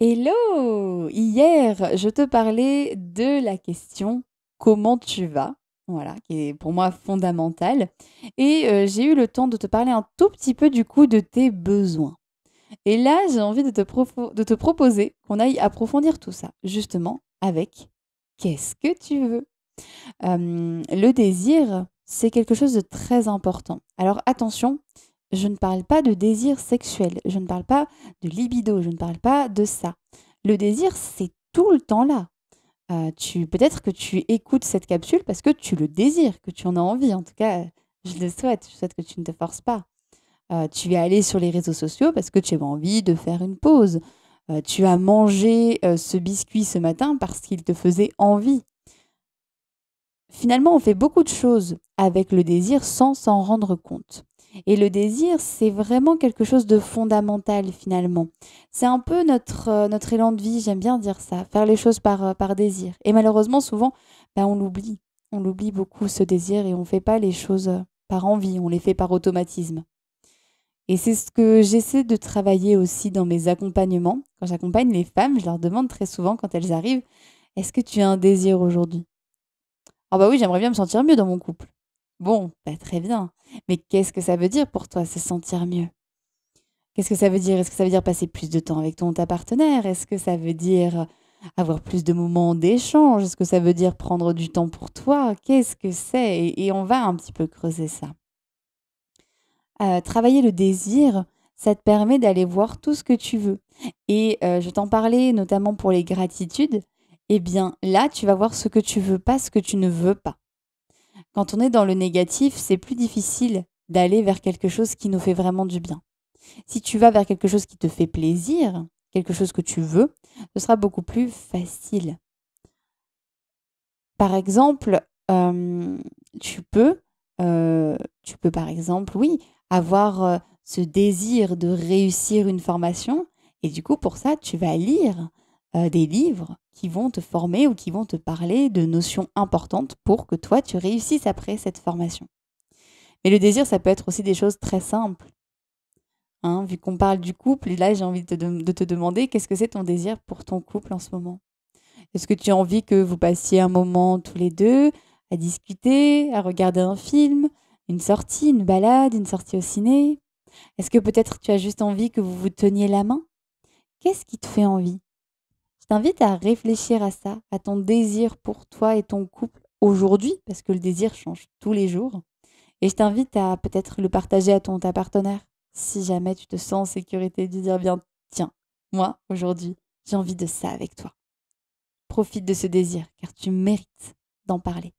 Hello! Hier, je te parlais de la question comment tu vas? Voilà, qui est pour moi fondamentale. Et j'ai eu le temps de te parler un tout petit peu du coup de tes besoins. Et là, j'ai envie de te proposer qu'on aille approfondir tout ça, justement, avec qu'est-ce que tu veux? Le désir, c'est quelque chose de très important. Alors attention, je ne parle pas de désir sexuel, je ne parle pas de libido, je ne parle pas de ça. Le désir, c'est tout le temps là. Peut-être que tu écoutes cette capsule parce que tu le désires, que tu en as envie. En tout cas, je le souhaite. Je souhaite que tu ne te forces pas. Tu es allé sur les réseaux sociaux parce que tu as envie de faire une pause. Tu as mangé ce biscuit ce matin parce qu'il te faisait envie. Finalement, on fait beaucoup de choses avec le désir sans s'en rendre compte. Et le désir, c'est vraiment quelque chose de fondamental finalement. C'est un peu notre élan de vie, j'aime bien dire ça, faire les choses par désir. Et malheureusement, souvent, on l'oublie. On l'oublie beaucoup, ce désir, et on ne fait pas les choses par envie, on les fait par automatisme. Et c'est ce que j'essaie de travailler aussi dans mes accompagnements. Quand j'accompagne les femmes, je leur demande très souvent quand elles arrivent, est-ce que tu as un désir aujourd'hui? Ah bah oui, j'aimerais bien me sentir mieux dans mon couple. Bon, bah très bien. Mais qu'est-ce que ça veut dire pour toi, se sentir mieux? Qu'est-ce que ça veut dire? Est-ce que ça veut dire passer plus de temps avec ta partenaire? Est-ce que ça veut dire avoir plus de moments d'échange? Est-ce que ça veut dire prendre du temps pour toi? Qu'est-ce que c'est? Et on va un petit peu creuser ça. Travailler le désir, ça te permet d'aller voir tout ce que tu veux. Et je t'en parlais notamment pour les gratitudes. Eh bien, là, tu vas voir ce que tu veux pas, ce que tu ne veux pas. Quand on est dans le négatif, c'est plus difficile d'aller vers quelque chose qui nous fait vraiment du bien. Si tu vas vers quelque chose qui te fait plaisir, quelque chose que tu veux, ce sera beaucoup plus facile. Par exemple, tu peux, par exemple, oui, avoir ce désir de réussir une formation, et du coup, pour ça, tu vas lire des livres qui vont te former ou qui vont te parler de notions importantes pour que toi, tu réussisses après cette formation. Mais le désir, ça peut être aussi des choses très simples, hein. Vu qu'on parle du couple, et là, j'ai envie de te demander, qu'est-ce que c'est ton désir pour ton couple en ce moment? Est-ce que tu as envie que vous passiez un moment tous les deux à discuter, à regarder un film, une sortie, une balade, une sortie au ciné? Est-ce que peut-être tu as juste envie que vous vous teniez la main? Qu'est-ce qui te fait envie? Je t'invite à réfléchir à ça, à ton désir pour toi et ton couple aujourd'hui, parce que le désir change tous les jours. Et je t'invite à peut-être le partager à ta partenaire, si jamais tu te sens en sécurité, de dire bien, tiens, moi, aujourd'hui, j'ai envie de ça avec toi. Profite de ce désir, car tu mérites d'en parler.